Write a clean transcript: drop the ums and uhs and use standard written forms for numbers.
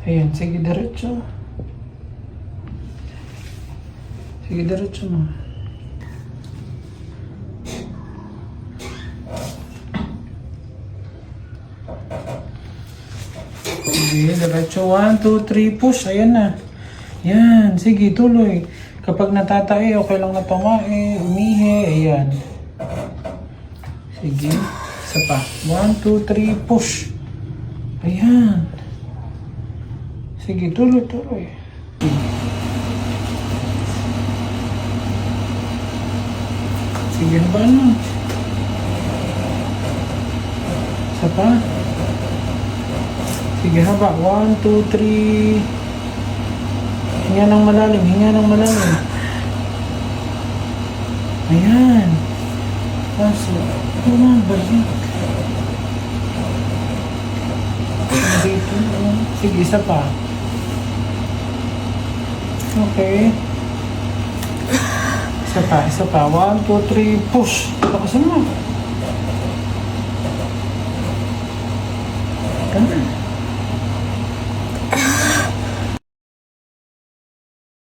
Ayan, sige, diretso. Sige, diretso mo. Sige, diretso. 1, 2, 3, push. Ayan na. Yan, sige, tuloy. Kapag natatay, okay lang na tumae, umihi, ayan. Sige, isa pa. 1, 2, 3, push. Ayan. Sige, tuloy, tuloy. Sige, haba na. Isa pa. Sige, haba. 1, 2, 3. Hinga ng malalim, hinga ng malalim. Ayan. Kaso, ito na, balik. Dito, sige, isa pa. Okay. Isa pa, isa pa. 1, 2, 3, push. Lakasan mo. Ganun.